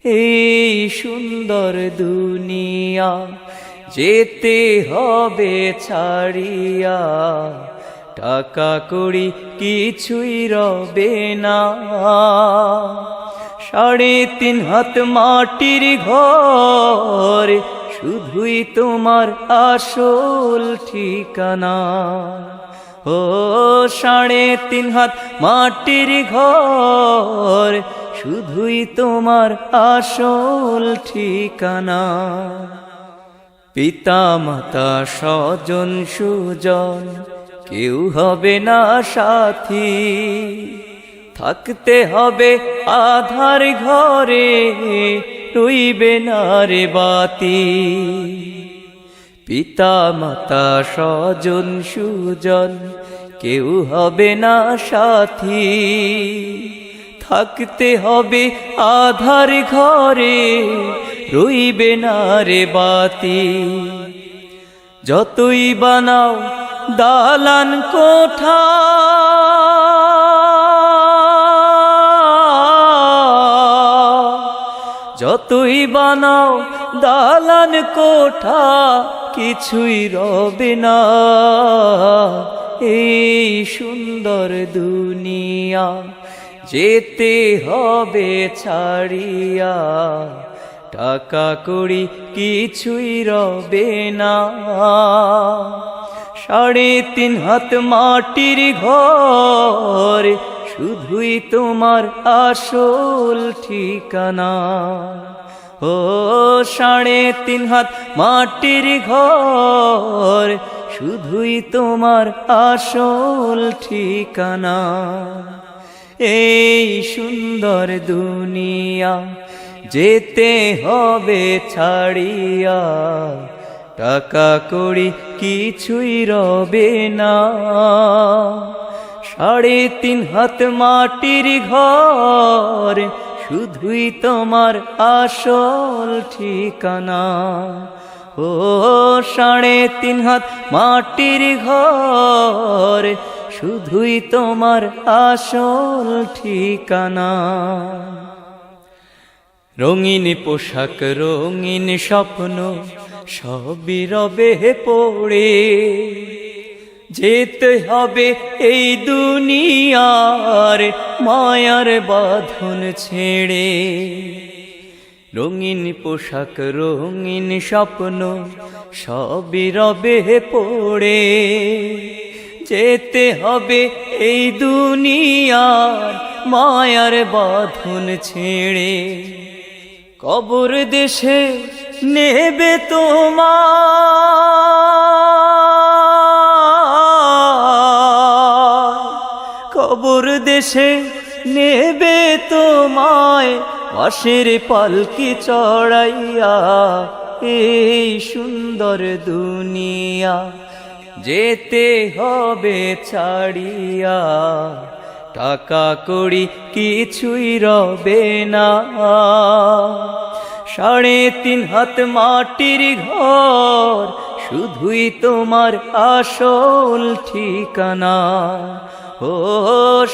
এই সুন্দর দুনিয়া যেতে হবে ছাড়িয়া, টাকা কড়ি কিছুই রবে না। 3.5 হাত মাটির ঘর শুধুই তোমার আসল ঠিকানা। ও 3.5 হাত মাটির ঘর শুধুই তোমার আসল ঠিকানা। পিতা মাতা স্বজন সুজন কেউ হবে না সাথী, থাকতে হবে আধার ঘরে, রইবে না রে বাতি। পিতা মাতা স্বজন সুজন কেউ হবে না সাথী, থাকতে হবে আধার ঘরে, রইবে না রে বাতি। যতই বানাও দালান কোঠা, যতই বানাও দালান কোঠা, কিছুই রবে না এই সুন্দর দুনিয়া যেতে হবে ছাড়িয়া, টাকা কড়ি কিছুই রবে না। 3.5 হাত মাটির ঘর শুধুই তোমার আসল ঠিকানা। ও 3.5 হাত মাটির ঘর শুধুই তোমার আসল ঠিকানা। এই সুন্দর দুনিয়া যেতে হবে ছাড়িয়া, টাকা কড়ি কিছুই রবে না। 3.5 হাত মাটির ঘর শুধুই তোমার আসল ঠিকানা। ও 3.5 হাত মাটির ঘর শুধুই তোমার আসল ঠিকানা। রঙিন পোশাক রঙিন স্বপ্ন সবই রবে পড়ে, যেতে হবে এই দুনিয়ার মায়ার বাঁধন ছেড়ে। রঙিন পোশাক রঙিন স্বপ্ন সবই রবে পড়ে, যেতে হবে এই দুনিয়ার মায়ার বাঁধন ছেড়ে। কবর দেশে নেবে তোমায়, কবর দেশে নেবে তোমায়, বাঁশের পালকি চড়াইয়া। এই সুন্দর দুনিয়া যেতে হবে ছাড়িয়া, টাকা কড়ি কিছুই রবে না। 3.5 হাত মাটির ঘর শুধুই তোমার আসল ঠিকানা। ও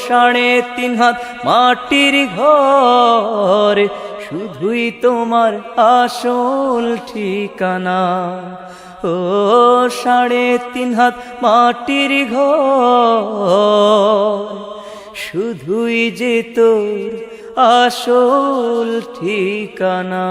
3.5 হাত মাটির ঘর শুধুই তোমার আসল ঠিকানা। ও 3.5 হাত মাটির ঘর শুধুই যে তোর আসল ঠিকানা।